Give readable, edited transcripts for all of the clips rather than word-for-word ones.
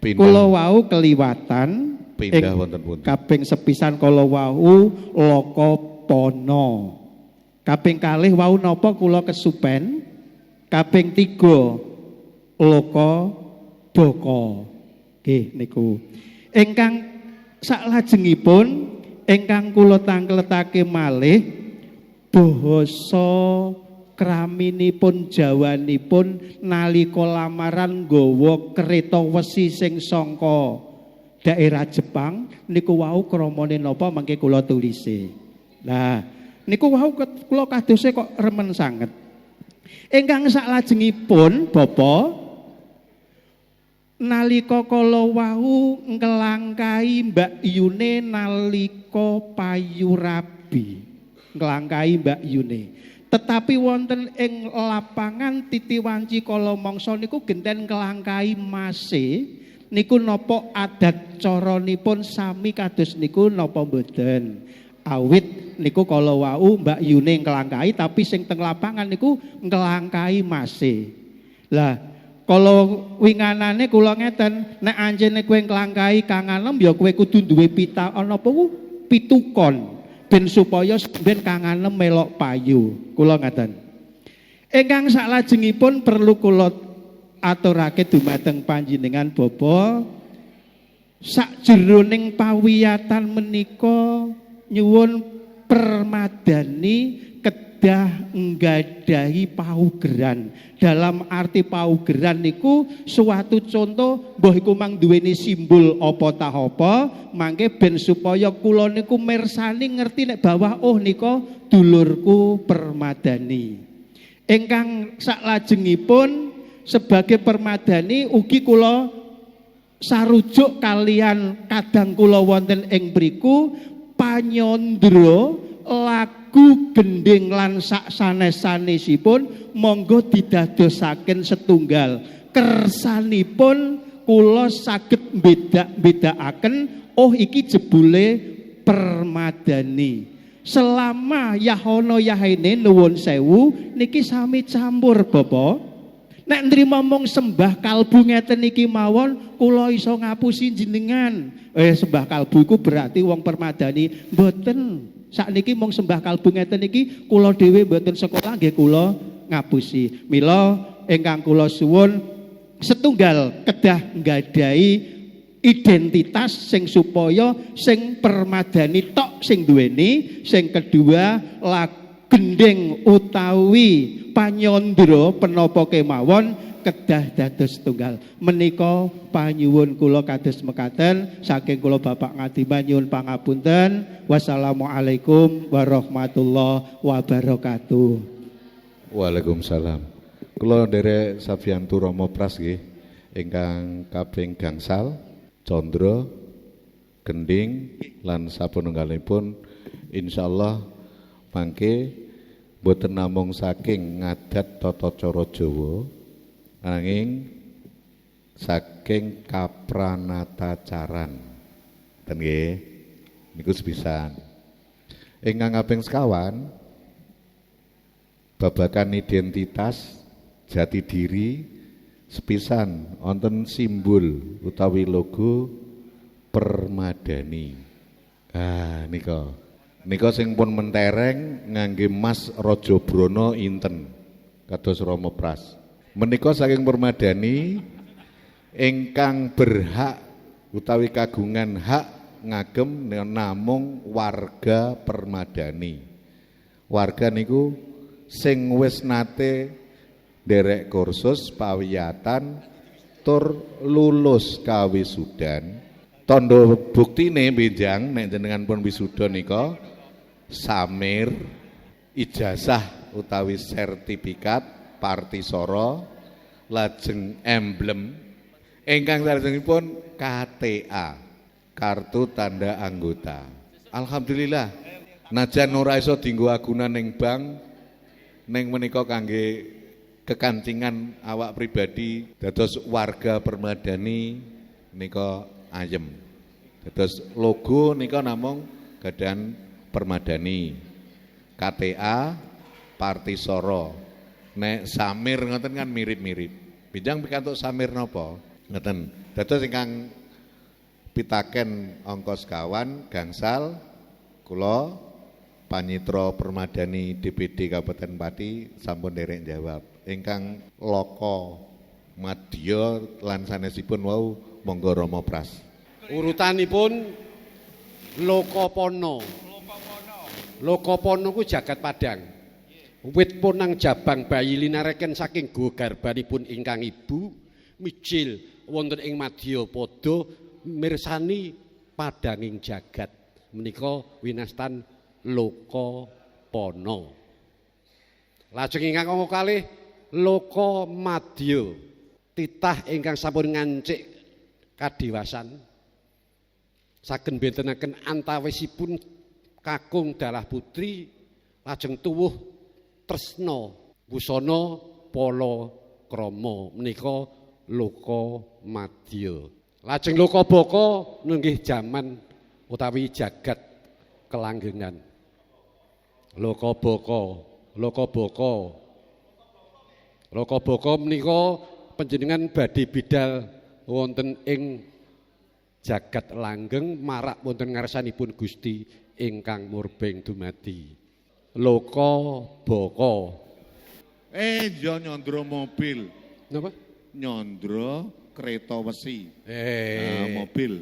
Kula wau keliwatan pindah wonten pundi? Kaping sepisan kala wau Lokapana. Kaping kalih wau napa kula kesupen. Kaping 3 Lokabaka. Nggih niku. Ingkang saklajengipun ingkang kula tangkletake malih basa kraminipun Jawanipun nalika lamaran nggawa kereta wesi sing sangka daerah Jepang niku wau kramane napa mangke kula tulise. Nah, niku wau kula kadose kok remen sanget. Ingkang saklajengipun Bapak nalika kala wau nglangkahi Mbak Yune nalika payurabi. Nglangkahi Mbak Yune. Tetapi wonten ing lapangan Titiwanci kala mangsa niku genten nglangkahi mase niku napa adat caranipun sami kados niku napa mboten. Awit niku kala wau Mbak Yune nglangkahi tapi sing teng lapangan niku nglangkahi mase. Lah kala winganane kula ngeten, nek anjene kowe nglangkahi Kang Anem ya kowe kudu duwe pita ana apa ku pitukon ben supaya ben Kang Anem melok payu. Kula ngaten. Ingkang saklajengipun perlu kula aturake dumateng panjenengan Bapak sakjeroning pawiyatan menika nyuwun permadani kedah nggadahi paugeran. Dalam arti paugeran niku suatu contoh mbah iku mang duweni simbol apa tah apa mangke ben supaya kula niku mirsani ngerti nek bahwa oh nika dulurku permadani. Ingkang saklajengipun sebagai permadani ugi kula sarujuk kalian kadang kula wonten ing mriku panyandra lagu gending lan sak sanes-sanesipun monggo didadosaken setunggal kersanipun kula saged bedakaken oh iki jebule permadani. Selama yahono yahene nuwun sewu niki sami campur Bapak. Nek nrimo mung sembah kalbu ngeten iki mawon kula iso ngapusi jenengan. Sembah kalbu iku berarti wong permadani mboten. Sakniki mung sembah kalbu ngeten iki kula dhewe mboten sekolah nggih kula ngapusi. Mila ingkang kula suwun setunggal kedah nggadahi identitas sing supaya sing permadani tok sing duweni, sing kedua gendeng utawi panyandra penapa kemawon kedah dados tunggal. Menika panyuwun kula kados mekaten saking kula Bapak Ngadiman nyuwun pangapunten. Wassalamualaikum warahmatullahi wabarakatuh. Waalaikumsalam. Kula nderek Sabiantu Rama Pras nggih ingkang kaping gangsal Condro gending lan sapanunggalipun insyaallah mangke boten namung saking ngadat tata cara Jawa nanging saking kapranatacaran. Ten nggih niku sepisan. Ingkang kaping sekawan babakan identitas jati diri sepisan wonten simbol utawi logo permadani. Nika sing pun mentereng ngangge Mas Rajabrono inten kados Rama Pras. Menika saking permadani ingkang berhak utawi kagungan hak ngagem namung warga permadani. Warga niku sing wis nate derek kursus pawiyatan tur lulus kawisudan. Tondo buktine benjang nek jenengan pun wisuda nika samir ijazah utawi sertifikat partisara lajeng emblem ingkang salajengipun KTA kartu tanda anggota. Alhamdulillah najan ora iso dienggo agunan ning bank ning menika kangge kekancingan awak pribadi dados warga permadani nika ayem. Dados logo nika namung gadahan permadani. KTA Partisara. Nek samir ngoten kan mirip-mirip. Bijang pikantuk samir napa? Ngeten. Dados ingkang pitaken angka sekawan gangsal kula Panyitra Permadani DPD Kabupaten Pati sampun derek jawab. Ingkang Loko Madya lan sanesipun wau monggo Rama Pras. Urutanipun Lokopono. Lokopono ku jagat Padang. Wit punang jabang bayi linareken saking go garbanipun ingkang ibu mijil wonten ing madya pada mirsani padanging jagat menika winastan Lokopono. Lajeng ingkang angka kalih Lokomadya titah ingkang sampun ngancik kadiwasan saged bentenaken antawisipun kakung dalah putri lajeng tuwuh tresna busana palakrama menika Lokomadya. Lajeng Lokabaka nenggih jaman utawi jagat kelanggengan. Lokabaka menika panjenengan badhe bidal wonten ing jagat langgeng marak wonten ngarsanipun Gusti ingkang murbeng dumadi. Lokabaka. Ya nyandra mobil. Napa? Nyandra kereta besi. Mobil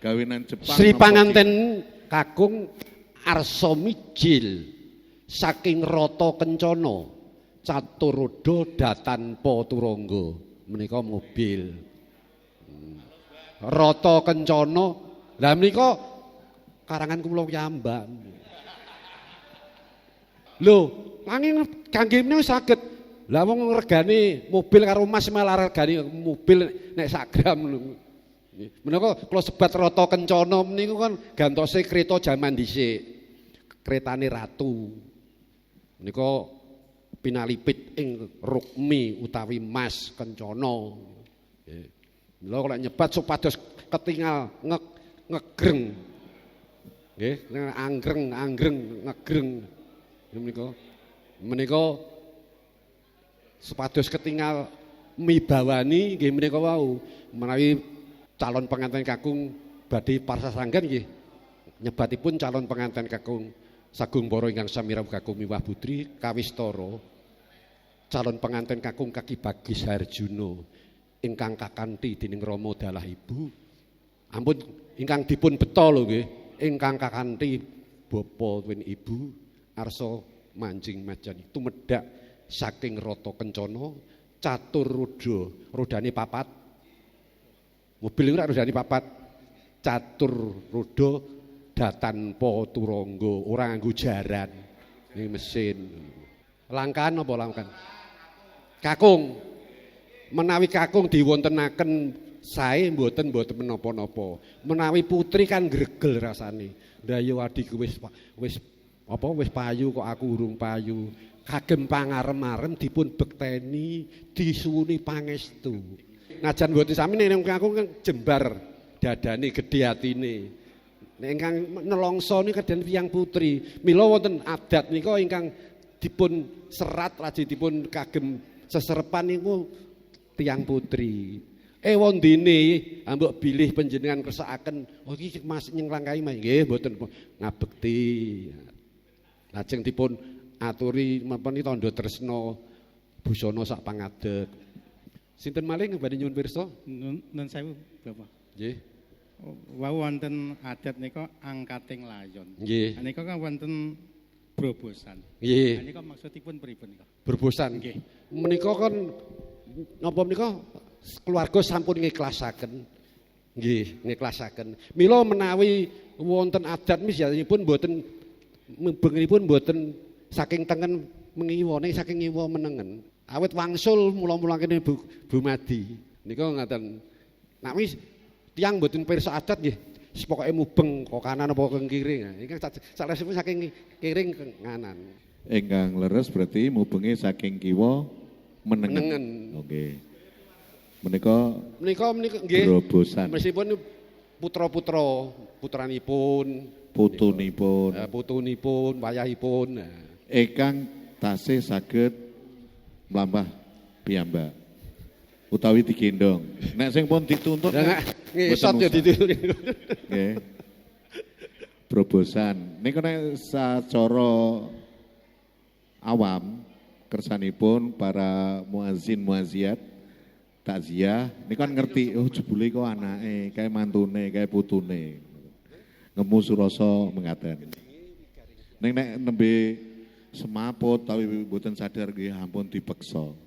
gawenan Jepang. Sri panganten kakung arsa mijil saking rata kencana Caturoda datanpa turangga menika mobil. Rata kencana lah menika karangan kula piyambak. Lho, nanging kangge menika saged. Lah wong regane mobil karo emas malah regane mobil nek sak gram. Menika kula sebat rata kencana menika kan gantose kereta jaman dhisik. Kretane ratu. Menika pinalipit ing rukmi utawi mas kencana. Mila kula nyebat supados ketingal ngegreng. Nggih, anggreng ngegreng. Menika supados ketingal mibawani nggih menika wau menawi calon pengantin kakung badhe parsasanggan nggih nyebatipun calon pengantin kakung Sagung Para ingkang samirah kakung miwah putri kawistara calon pengantin kakung Kaki Bagis Harjuna ingkang kakanthi dening Rama dalah ibu ampun ingkang dipun beta lho nggih ingkang kakanthi bapa tuwin ibu arsa manjing majani tumedhak saking rata kencana Caturoda rodane papat mobil niku rodane papat Caturoda datanpa turangga ora nganggo jaran ini mesin langkan apa langkan kakung menawi kakung diwontenaken sae mboten menapa-napa menawi putri kan gregel rasane ndayo adhiku wis payu kok aku urung payu kagem pangarem-arem dipun bekteni disuwuni pangestu najan mboten sami nek kakung kan jembar dadane gedhe atine nek ingkang nelongso niku kedhen tiyang putri mila wonten adat nika ingkang dipun serat lajeng dipun kagem seserepan niku tiyang putri wondene ambek bilih panjenengan kersakaken oh iki Mas nyenglangai mah nggih mboten ngabekti lajeng dipun aturi menapa tandha tresna busana sak pangadeg sinten malih badhe nyuwun pirsa Nun sewu Bapak nggih wau wonten adat nika angkating layon nggih nika kan wonten brobosan nggih nika maksudipun pripun nika brobosan nggih menika kan napa menika keluarga sampun ngiklasaken nggih ngiklasaken mila menawi wonten adat misalipun mboten bengenipun mboten saking tengen mengiwa ning saking ngiwa menengen awit wangsul mula-mula kene Bu Madi nika ngaten nek wis tiyang mboten pirsa adat nggih pokoke mubeng kok kanan apa ke kiri iki salesipun saking kiring ke nganan Ingkang leres berarti mubenge saking kiwa menengen. Oke. Menika nggih brobosan. meskipun putranipun putunipun wayahipun Ingkang tasih saged mlampah piyambak. utawi digendong. Nek sing pun dituntut Lah ngisot ya dituntut. Nggih. Probosan. Niku nek sacara awam kersanipun para muazin muaziat takziah niku kan ngerti oh jebule kok anake, kae mantune, kae putune. Ngemu surasa mengaten. Nek nembe semaput tapi mboten sadar nggih ampun dipeksa.